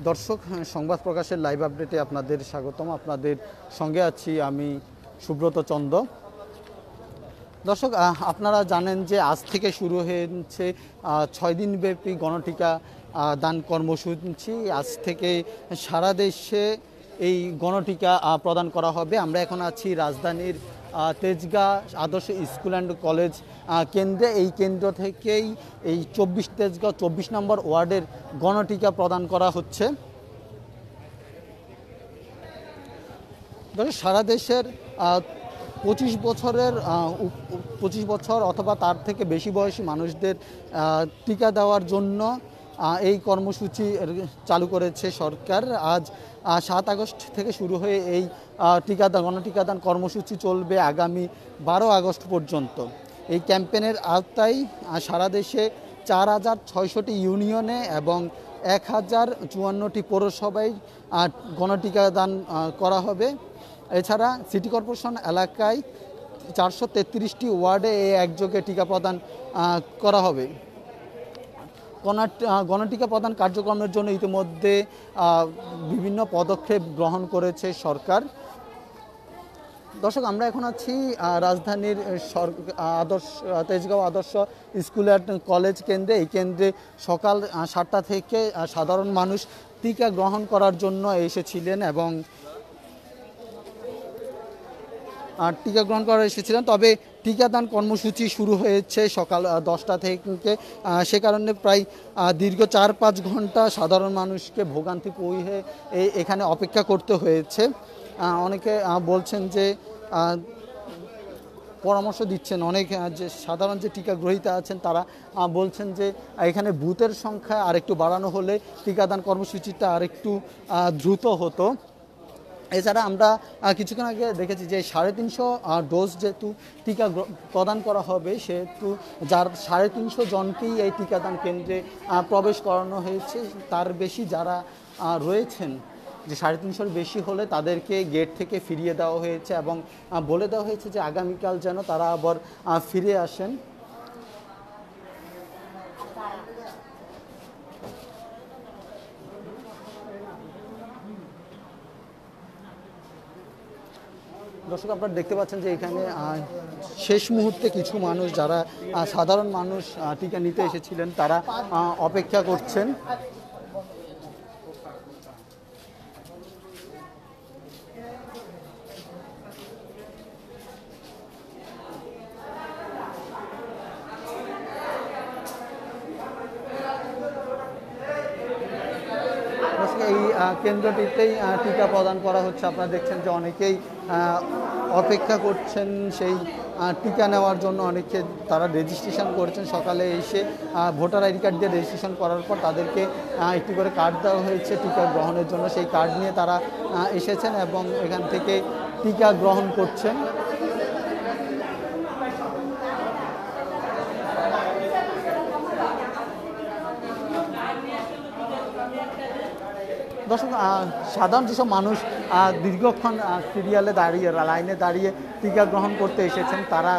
দর্শক, সংবাদ প্রকাশের লাইভ আপডেটে আপনাদের স্বাগতম। আপনাদের সঙ্গে আছি আমি সুব্রত চন্দ্র। দর্শক, আপনারা জানেন যে আজ থেকে শুরু হয়েছে 6 দিনব্যাপী গণটিকা দান কর্মসূচি। আজ থেকে সারা দেশে এই গণটিকা প্রদান করা হবে। আমরা এখন আছি রাজধানীর তেজগাঁ আদর্শ স্কুল অ্যান্ড কলেজ কেন্দ্রে। এই কেন্দ্র থেকেই এই তেজগাঁ 24 নম্বর ওয়ার্ডের গণটিকা প্রদান করা হচ্ছে। সারা দেশের 25 বছর অথবা তার থেকে বেশি বয়সী মানুষদের টিকা দেওয়ার জন্য এই কর্মসূচি চালু করেছে সরকার। আজ 7 আগস্ট থেকে শুরু হয়ে এই গণটিকাদান কর্মসূচি চলবে আগামী 12 আগস্ট পর্যন্ত। এই ক্যাম্পেইনের আওতায় সারা দেশে 4006টি ইউনিয়নে এবং 1054টি পৌরসভায় গণটিকাদান করা হবে। এছাড়া সিটি কর্পোরেশন এলাকায় 433টি ওয়ার্ডে একযোগে টিকা প্রদান করা হবে। গণটিকা প্রদান কার্যক্রমের জন্য ইতিমধ্যে বিভিন্ন পদক্ষেপ গ্রহণ করেছে সরকার। দর্শক, আমরা এখন আছি রাজধানীর তেজগাঁও আদর্শ স্কুল অ্যান্ড কলেজ কেন্দ্রে। এই কেন্দ্রে সকাল 7টা থেকে সাধারণ মানুষ টিকা গ্রহণ করার জন্য এসেছিলেন এবং টিকা গ্রহণ করা এসেছিলেন। তবে টিকাদান কর্মসূচি শুরু হয়েছে সকাল 10টা থেকে। সে কারণে প্রায় দীর্ঘ 4-5 ঘন্টা সাধারণ মানুষকে ভোগান্তি পোহে এখানে অপেক্ষা করতে হয়েছে। অনেকে বলছেন যে পরামর্শ দিচ্ছেন, অনেক যে সাধারণ যে টিকা গ্রহীতা আছেন তারা বলছেন যে এখানে বুথের সংখ্যা আরেকটু বাড়ানো হলে টিকাদান কর্মসূচিটা আরেকটু দ্রুত হতো। এছাড়া আমরা কিছুক্ষণ আগে দেখেছি যে 350 ডোজ যেহেতু টিকা প্রদান করা হবে, সেহেতু 350 জনকেই এই টিকাদান কেন্দ্রে প্রবেশ করানো হয়েছে। তার বেশি যারা রয়েছেন, যে 350-এর বেশি হলে তাদেরকে গেট থেকে ফিরিয়ে দেওয়া হয়েছে এবং বলে দেওয়া হয়েছে যে আগামীকাল যেন তারা আবার ফিরে আসেন। দর্শক, আপনারা দেখতে পাচ্ছেন যে এখানে শেষ মুহূর্তে কিছু মানুষ, যারা সাধারণ মানুষ টিকা নিতে এসেছিলেন, তারা অপেক্ষা করছেন। এই কেন্দ্রটিতেই টিকা প্রদান করা হচ্ছে। আপনারা দেখছেন যে অনেকেই অপেক্ষা করছেন সেই টিকা নেওয়ার জন্য। অনেকে তারা রেজিস্ট্রেশন করেছেন সকালে এসে, ভোটার আইডি কার্ড দিয়ে রেজিস্ট্রেশন করার পর তাদেরকে একটি করে কার্ড দেওয়া হয়েছে টিকা গ্রহণের জন্য। সেই কার্ড নিয়ে তারা এসেছেন এবং এখান থেকে টিকা গ্রহণ করছেন। দর্শক, সাধারণ যেসব মানুষ দীর্ঘক্ষণ সিরিয়ালে দাঁড়িয়ে, লাইনে দাঁড়িয়ে টিকা গ্রহণ করতে এসেছেন, তারা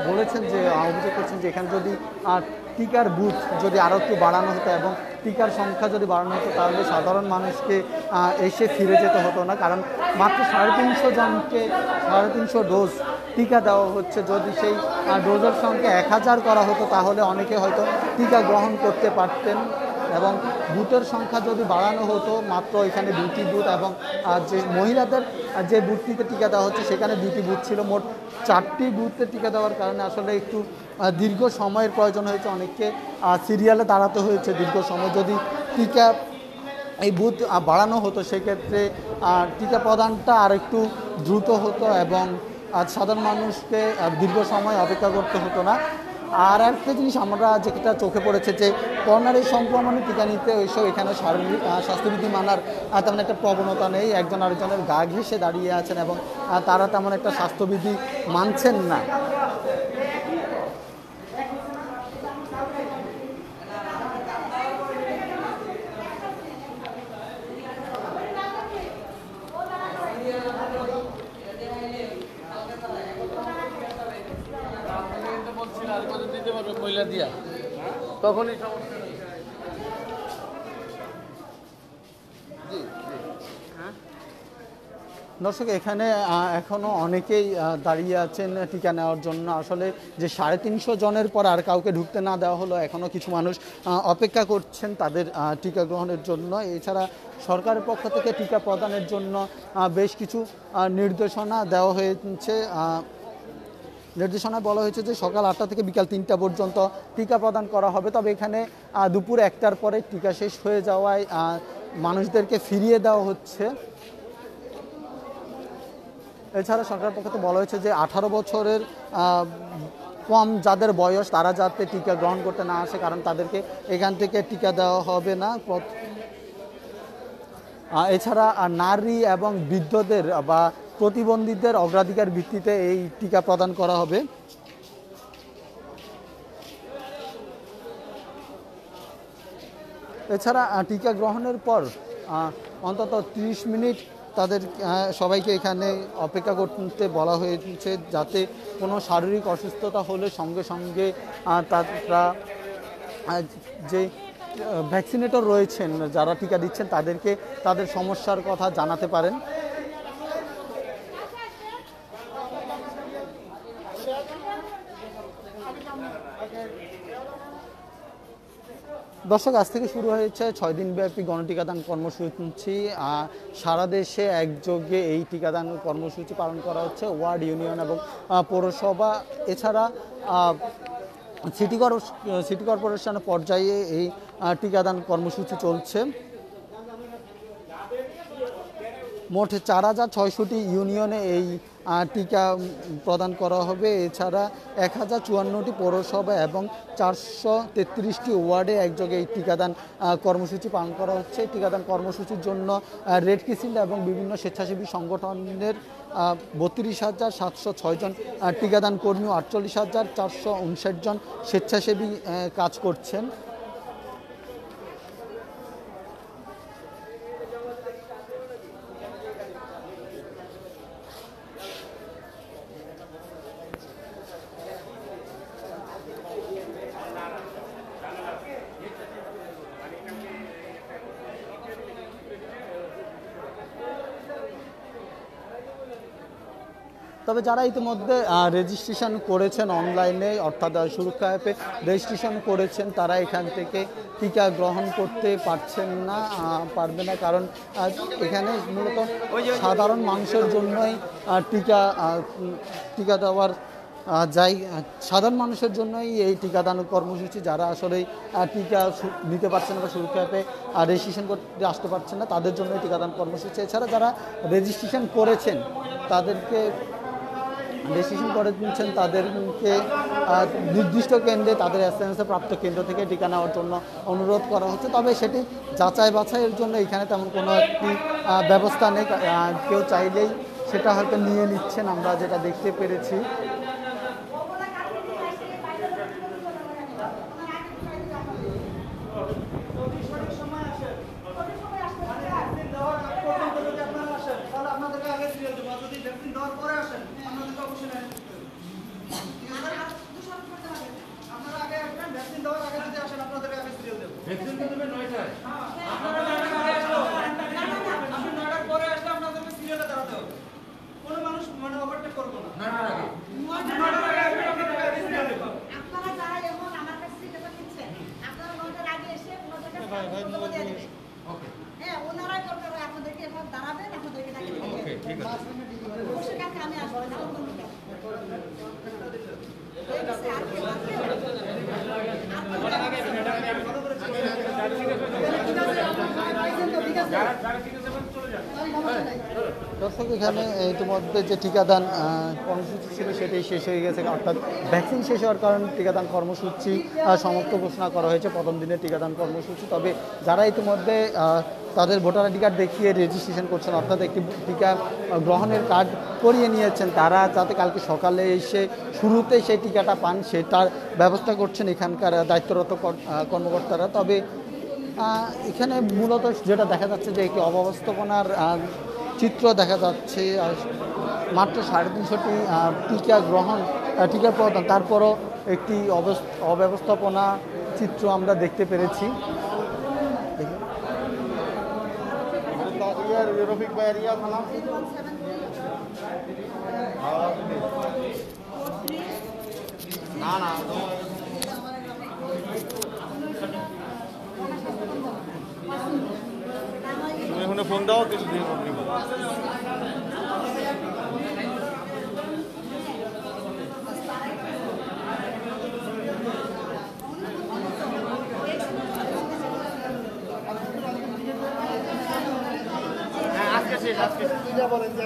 বলেছেন যে, অভিযোগ করছেন যে এখানে যদি টিকার বুথ যদি আরও একটু বাড়ানো হতো এবং টিকার সংখ্যা যদি বাড়ানো হতো, তাহলে সাধারণ মানুষকে এসে ফিরে যেতে হতো না। কারণ মাত্র 350 জনকে 350 ডোজ টিকা দেওয়া হচ্ছে। যদি সেই ডোজের সংখ্যা 1000 করা হতো, তাহলে অনেকে হয়তো টিকা গ্রহণ করতে পারতেন। এবং বুথের সংখ্যা যদি বাড়ানো হতো, মাত্র এখানে 2টি বুথ এবং যে মহিলাদের যে বুথটিতে টিকা দেওয়া হচ্ছে সেখানে 2টি বুথ ছিল, মোট 4টি বুথে টিকা দেওয়ার কারণে আসলে একটু দীর্ঘ সময়ের প্রয়োজন হয়েছে। অনেককে সিরিয়ালে দাঁড়াতে হয়েছে দীর্ঘ সময়। যদি টিকা এই বুথ বাড়ানো হতো, সেক্ষেত্রে টিকা প্রদানটা আর একটু দ্রুত হতো এবং সাধারণ মানুষকে দীর্ঘ সময় অপেক্ষা করতে হতো না। আর একটা জিনিস আমরা যেটা চোখে পড়েছে যে করোনার এই সংক্রমণে টিকা নিতে এসেও এখানে শারীরিক স্বাস্থ্যবিধি মানার তেমন একটা প্রবণতা নেই। একজন আরেকজনের গা ঘেঁষে দাঁড়িয়ে আছেন এবং তারা তেমন একটা স্বাস্থ্যবিধি মানছেন না। মহিলা দিয়া তখনই সমস্যা। দর্শক এখানে এখনো অনেকেই দাঁড়িয়ে আছেন টিকা নেওয়ার জন্য। আসলে যে 350 জনের পর আর কাউকে ঢুকতে না দেওয়া হলো, এখনো কিছু মানুষ অপেক্ষা করছেন তাদের টিকা গ্রহণের জন্য। এছাড়া সরকারের পক্ষ থেকে টিকা প্রদানের জন্য বেশ কিছু নির্দেশনা দেওয়া হয়েছে। নির্দেশনায় বলা হয়েছে যে সকাল 8টা থেকে বিকাল 3টা পর্যন্ত টিকা প্রদান করা হবে। তবে এখানে দুপুর 1টার পরে টিকা শেষ হয়ে যাওয়ায় মানুষদেরকে ফিরিয়ে দেওয়া হচ্ছে। এছাড়া সরকারের পক্ষ থেকে বলা হয়েছে যে 18 বছরের কম যাদের বয়স তারা যাতে টিকা গ্রহণ করতে না আসে, কারণ তাদেরকে এখান থেকে টিকা দেওয়া হবে না। এছাড়া নারী এবং বৃদ্ধদের বা প্রতিবন্ধীদের অগ্রাধিকার ভিত্তিতে এই টিকা প্রদান করা হবে। এছাড়া টিকা গ্রহণের পর অন্তত 30 মিনিট তাদের সবাইকে এখানে অপেক্ষা করতে বলা হয়েছে, যাতে কোনো শারীরিক অসুস্থতা হলে সঙ্গে সঙ্গে তারা যে ভ্যাকসিনেটর রয়েছেন যারা টিকা দিচ্ছেন তাদেরকে তাদের সমস্যার কথা জানাতে পারেন। দর্শক আজ থেকে শুরু হয়েছে 6 দিনব্যাপী গণটিকাদান কর্মসূচি। সারা দেশে একযোগে এই টিকাদান কর্মসূচি পালন করা হচ্ছে ওয়ার্ড, ইউনিয়ন এবং পৌরসভা। এছাড়া সিটি কর্পোরেশন পর্যায়ে এই টিকাদান কর্মসূচি চলছে। মোট 4064টি ইউনিয়নে এই টিকা প্রদান করা হবে। এছাড়া 1054টি পৌরসভা এবং 433টি ওয়ার্ডে একযোগে এই টিকাদান কর্মসূচি পালন করা হচ্ছে। টিকাদান কর্মসূচির জন্য রেড ক্রিসেন্ট এবং বিভিন্ন স্বেচ্ছাসেবী সংগঠনের 32,706 জন টিকাদান কর্মী, 48,459 জন স্বেচ্ছাসেবী কাজ করছেন। তবে যারা ইতিমধ্যে রেজিস্ট্রেশন করেছেন অনলাইনে, অর্থাৎ সুরক্ষা অ্যাপে রেজিস্ট্রেশন করেছেন, তারা এখান থেকে টিকা গ্রহণ করতে পারবে না, কারণ এখানে মূলত সাধারণ মানুষের জন্যই টিকা দেওয়ার সাধারণ মানুষের জন্যই এই টিকাদান কর্মসূচি। যারা আসলে টিকা নিতে পারছেন না বা সুরক্ষা অ্যাপে রেজিস্ট্রেশন করতে আসতে পারছেন না, তাদের জন্য টিকাদান কর্মসূচি। এছাড়া যারা রেজিস্ট্রেশন করেছেন তাদেরকে নির্দিষ্ট কেন্দ্রে, তাদের এসএমএসে প্রাপ্ত কেন্দ্র থেকে টিকা নেওয়ার জন্য অনুরোধ করা হচ্ছে। তবে সেটি যাচাই বাছাইয়ের জন্য এখানে তেমন কোনো একটি ব্যবস্থা নেই। কেউ চাইলেই সেটা হয়তো নিয়ে নিচ্ছেন, আমরা যেটা দেখতে পেরেছি। দর্শক এখানে ইতিমধ্যে যে টিকাদান কর্মসূচি ছিল সেটাই শেষ হয়ে গেছে, অর্থাৎ ভ্যাকসিন শেষ হওয়ার কারণে টিকাদান কর্মসূচি সমাপ্ত ঘোষণা করা হয়েছে, প্রথম দিনের টিকাদান কর্মসূচি। তবে যারা ইতিমধ্যে তাদের ভোটার আইডি কার্ড দেখিয়ে রেজিস্ট্রেশন করছেন, অর্থাৎ একটি টিকা গ্রহণের কার্ড করিয়ে নিয়েছেন, তারা যাতে কালকে সকালে এসে শুরুতে সেই টিকাটা পান সেটার ব্যবস্থা করছেন এখানকার দায়িত্বরত কর্মকর্তারা। তবে এখানে মূলত যেটা দেখা যাচ্ছে যে একটি অব্যবস্থাপনার চিত্র দেখা যাচ্ছে। মাত্র 350টি টিকা প্রদান, তারপরও একটি অব্যবস্থাপনা চিত্র আমরা দেখতে পেরেছি। রফিক ভাই না না তুমি এখন ফোন দাও কিছু দিয়ে নিব। আজকে শেষ আজকে বলেন যে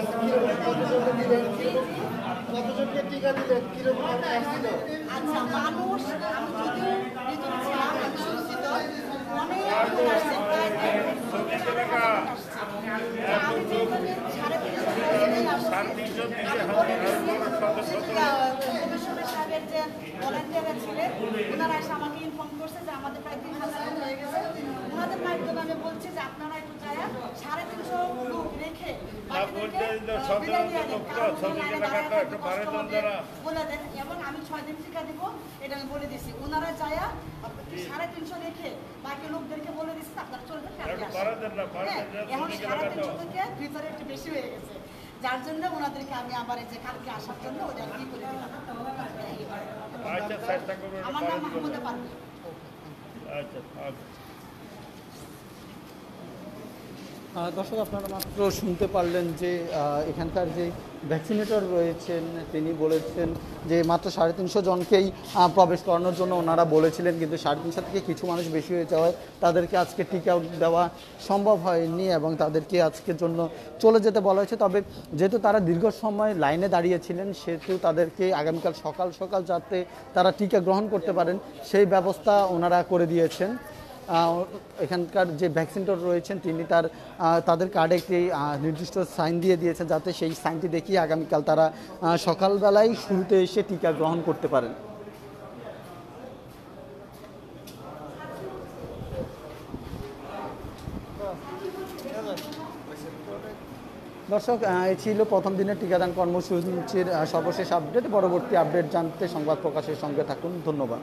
কতজনকে টিকা দিলেন কিরকম আসছিল? আচ্ছা মানুষ আমি যদিও ভিতরে ছিলাম আমি সুস্থিত অনেক লোক আসছে প্রায় 300 টাকা আসছে। আমি যেখানে 350 কমিশনার সাহেবের যে ভলান্টিয়াররা ছিলেন ওনারা এসে আমাকে ইনফর্ম করছে যে আমাদের প্রায় 3000 লোক হয়ে গেছে। ওনাদের মাধ্যমে আমি বলছি যে আপনারা একটু যায় 350 লোক রেখে বলে দেন এবং আমি 6 দিন টিকা দিব এটা আমি বলে দিছি। ওনারা যায় 350 রেখে বাকি লোকদেরকে বলে দিচ্ছি আপনারা চলবেন এখন 350 থেকে ভিতরে একটু বেশি হয়ে গেছে যার জন্য ওনাদেরকে আমি আবার এই যে কালকে আসার জন্য ওটা কি করে দিলাম। আমার নাম মাহমুদা পারভীন। দর্শক আপনারা মাত্র শুনতে পারলেন যে এখানকার যে ভ্যাকসিনেটর রয়েছেন তিনি বলেছেন যে মাত্র 350 জনকেই প্রবেশ করানোর জন্য ওনারা বলেছিলেন, কিন্তু 350 থেকে কিছু মানুষ বেশি হয়ে যাওয়ায় তাদেরকে আজকে টিকা দেওয়া সম্ভব হয়নি এবং তাদেরকে আজকের জন্য চলে যেতে বলা হয়েছে। তবে যেহেতু তারা দীর্ঘ সময় লাইনে দাঁড়িয়েছিলেন সেহেতু তাদেরকে আগামীকাল সকাল সকাল যাতে তারা টিকা গ্রহণ করতে পারেন সেই ব্যবস্থা ওনারা করে দিয়েছেন। এখানকার যে ভ্যাকসিনেটর রয়েছেন তিনি তাদের কার্ডে একটি নির্দিষ্ট সাইন দিয়ে দিয়েছেন যাতে সেই সাইনটি দেখিয়ে আগামীকাল তারা সকালবেলায় শুরুতে এসে টিকা গ্রহণ করতে পারেন। দর্শক এই ছিল প্রথম দিনের টিকাদান কর্মসূচির সর্বশেষ আপডেট। পরবর্তী আপডেট জানতে সংবাদ প্রকাশের সঙ্গে থাকুন। ধন্যবাদ।